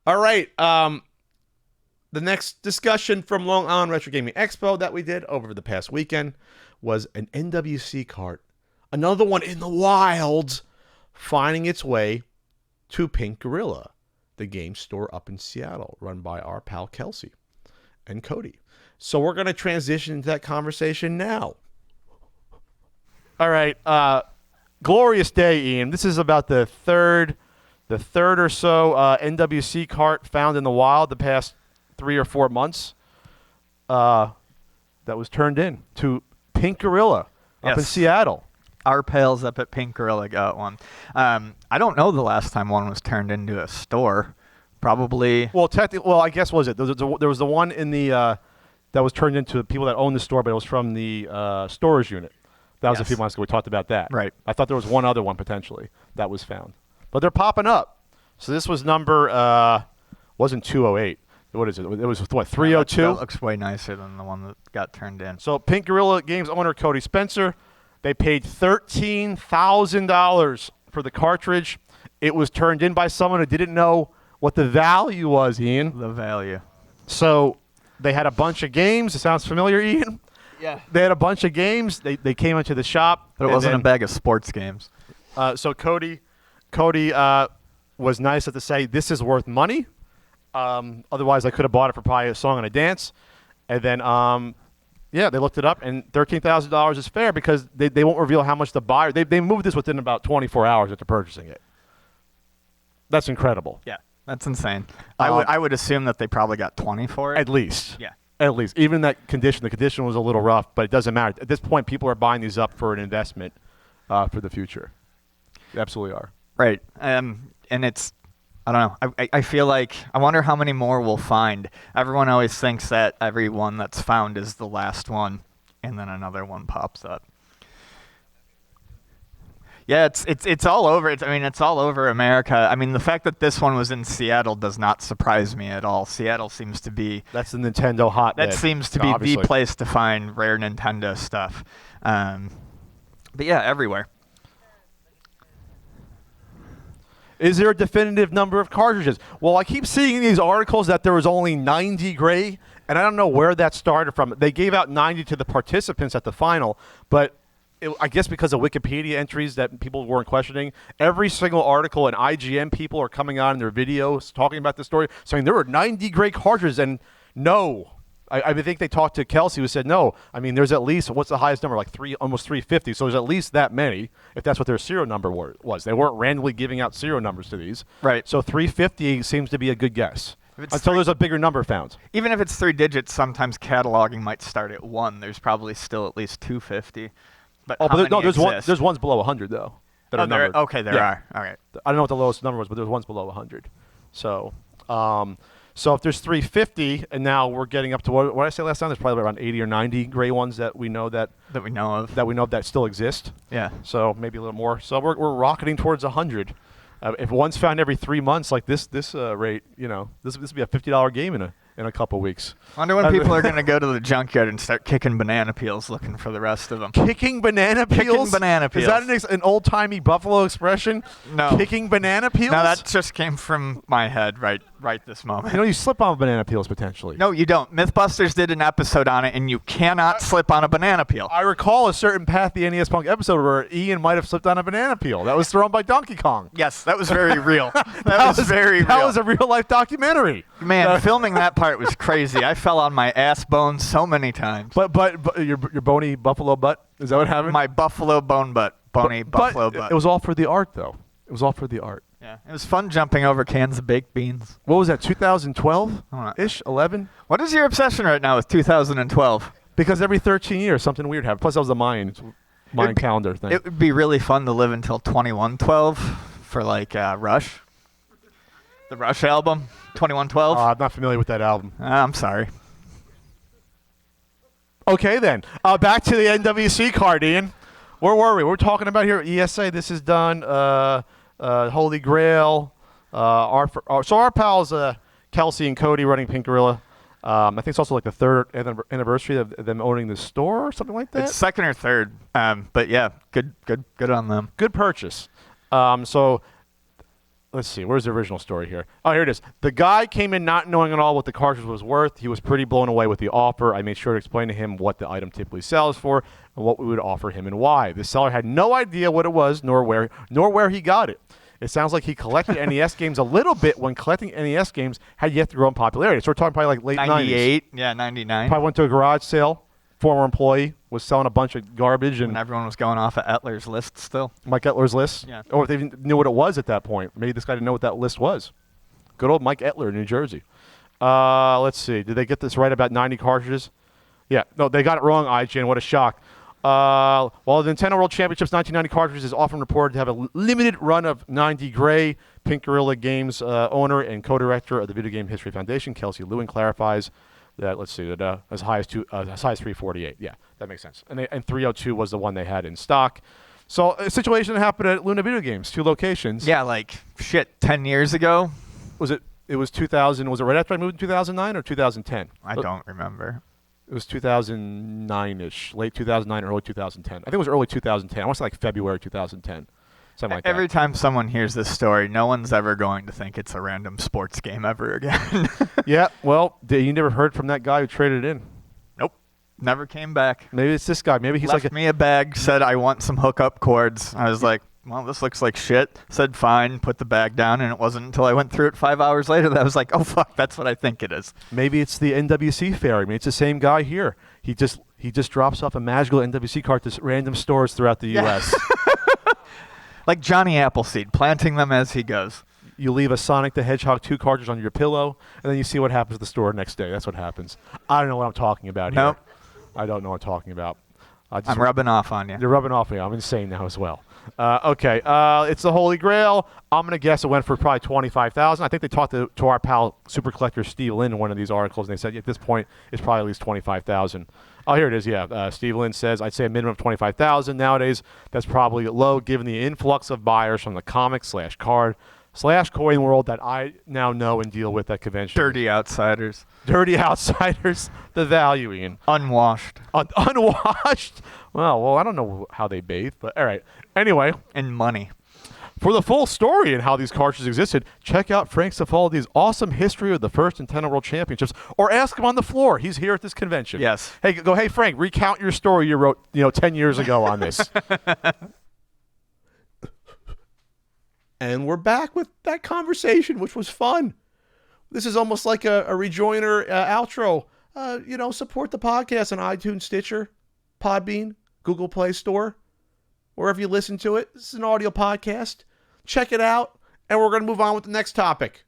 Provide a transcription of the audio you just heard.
All right. The next discussion from Long Island Retro Gaming Expo that we did over the past weekend was an NWC cart. Another one in the wild, finding its way to Pink Gorilla, the game store up in Seattle, run by our pal Kelsey and Cody. So we're going to transition into that conversation now. All right. Glorious day, Ian. This is about the third or so NWC cart found in the wild the past 3 or 4 months that was turned in to Pink Gorilla up in Seattle. Our pals up at Pink Gorilla got one. I don't know the last time one was turned into a store. Probably. Well, I guess was it? There was the one in the that was turned into people that owned the store, but it was from the storage unit. That was a few months ago. We talked about that. Right. I thought there was one other one potentially that was found, but they're popping up. So this was number wasn't 208. What is it? It was what, 302? That looks way nicer than the one that got turned in. So Pink Gorilla Games owner Cody Spencer, they paid $13,000 for the cartridge. It was turned in by someone who didn't know what the value was, Ian. The value. So they had a bunch of games. It sounds familiar, Ian? Yeah. They had a bunch of games. They came into the shop. But it wasn't a bag of sports games. So Cody was nice to say, this is worth money. Otherwise, I could have bought it for probably a song and a dance. And then, they looked it up, and $13,000 is fair because they won't reveal how much the buyer. They moved this within about 24 hours after purchasing it. That's incredible. Yeah, that's insane. I would assume that they probably got 20 for it. At least. Yeah. At least. Even that condition, the condition was a little rough, but it doesn't matter. At this point, people are buying these up for an investment for the future. They absolutely are. Right. And it's, I don't know. I feel like, I wonder how many more we'll find. Everyone always thinks that every one that's found is the last one, and then another one pops up. Yeah, it's all over. It's all over America. I mean, the fact that this one was in Seattle does not surprise me at all. Seattle seems to be... That's the Nintendo hotbed. That seems to be the place to find rare Nintendo stuff. But yeah, everywhere. Is there a definitive number of cartridges? Well, I keep seeing these articles that there was only 90 gray, and I don't know where that started from. They gave out 90 to the participants at the final, but I guess because of Wikipedia entries that people weren't questioning, every single article and IGN people are coming on in their videos talking about this story, saying there were 90 gray cartridges, and no. I think they talked to Kelsey, who said no. I mean, there's at least, what's the highest number? Like almost 350. So there's at least that many, if that's what their serial number was. They weren't randomly giving out serial numbers to these. Right. So 350 seems to be a good guess until there's a bigger number found. Even if it's 3 digits, sometimes cataloging might start at 1. There's probably still at least 250. But there's ones below 100 though. That are numbered. Okay, there are. All right. I don't know what the lowest number was, but there's ones below 100. So, so if there's 350, and now we're getting up to what did I say last time? There's probably around 80 or 90 gray ones that we know that still exist. Yeah. So maybe a little more. So we're rocketing towards 100. If one's found every 3 months, like this rate, this would be a $50 game in a couple weeks. I wonder when people are going to go to the junkyard and start kicking banana peels looking for the rest of them. Kicking banana peels? Kicking banana peels. Is that an old-timey Buffalo expression? No. Kicking banana peels? No, that just came from my head right this moment. You slip on banana peels potentially. No, you don't. Mythbusters did an episode on it, and you cannot slip on a banana peel. I recall a certain Path the NES Punk episode where Ian might have slipped on a banana peel. That was thrown by Donkey Kong. Yes, that was very real. That was very real. That was a real-life documentary. Man, filming that part was crazy. I fell on my ass bones so many times. But your bony buffalo butt? Is that what happened? My buffalo bone butt. Buffalo butt. It was all for the art, though. It was all for the art. Yeah, it was fun jumping over cans of baked beans. What was that, 2012-ish, 11? What is your obsession right now with 2012? Because every 13 years, something weird happened. Plus, that was the Mayan calendar thing. It would be really fun to live until 2112 for, Rush. The Rush album, 2112. I'm not familiar with that album. I'm sorry. Okay, then. Back to the NWC card, Ian. Where were we? We're talking about here ESA. This is done. Holy Grail. So our pals, Kelsey and Cody, running Pink Gorilla. I think it's also like the 3rd anniversary of them owning the store or something like that. It's 2nd or 3rd. But yeah, good on them. Good purchase. So let's see, where's the original story here? Oh, here it is. The guy came in not knowing at all what the cartridge was worth. He was pretty blown away with the offer. I made sure to explain to him what the item typically sells for and what we would offer him and why. The seller had no idea what it was nor where he got it. It sounds like he collected NES games a little bit when collecting NES games had yet to grow in popularity. So we're talking probably like late 98, 90s. yeah, 99. Probably went to a garage sale. Former employee was selling a bunch of garbage, and And everyone was going off of Etler's list still. Mike Etler's list. Yeah. Or if they even knew what it was at that point. Maybe this guy didn't know what that list was. Good old Mike Etler in New Jersey. Let's see. Did they get this right about 90 cartridges? Yeah. No, they got it wrong, IGN. What a shock. While the Nintendo World Championships 1990 cartridge is often reported to have a limited run of 90 Gray, Pink Gorilla Games owner and co-director of the Video Game History Foundation, Kelsey Lewin, clarifies that, let's see, that as high as 348. Yeah, that makes sense. And 302 was the one they had in stock. So a situation that happened at Luna Video Games, 2 locations. Yeah, like, 10 years ago? It was 2000. Was it right after I moved in 2009 or 2010? I don't remember. It was 2009-ish, late 2009, early 2010. I think it was early 2010. I want to say like February 2010, something like that. Every time someone hears this story, no one's ever going to think it's a random sports game ever again. Yeah, well, you never heard from that guy who traded it in. Nope. Never came back. Maybe it's this guy. Maybe he's Left like me a bag, said I want some hookup cords. I was like, well, this looks like shit. Said fine, put the bag down, and it wasn't until I went through it 5 hours later that I was like, oh, fuck, that's what I think it is. maybe it's the NWC fairy. Maybe it's the same guy here. He just drops off a magical NWC card to random stores throughout the U.S. Like Johnny Appleseed, planting them as he goes. You leave a Sonic the Hedgehog 2 cartridge on your pillow, and then you see what happens at the store next day. That's what happens. I don't know what I'm talking about here. Nope. I don't know what I'm talking about. I'm rubbing off on you. You're rubbing off me. I'm insane now as well. Okay, it's the Holy Grail. I'm going to guess it went for probably $25,000. I think they talked to our pal Super Collector Steve Lynn in one of these articles, and they said at this point it's probably at least $25,000. Oh, here it is. Yeah, Steve Lynn says I'd say a minimum of $25,000 nowadays. That's probably low given the influx of buyers from the comic/card/coin world that I now know and deal with at convention. Dirty outsiders. Dirty outsiders. The valuing. Unwashed. Unwashed. Well, I don't know how they bathe, but all right. Anyway. And money. For the full story and how these cartridges existed, check out Frank Cifaldi's awesome history of the first Nintendo World Championships, or ask him on the floor. He's here at this convention. Yes. Hey, Frank, recount your story you wrote, 10 years ago on this. And we're back with that conversation, which was fun. This is almost like a rejoiner outro. Support the podcast on iTunes, Stitcher, Podbean, Google Play Store, wherever you listen to it. This is an audio podcast. Check it out, and we're going to move on with the next topic.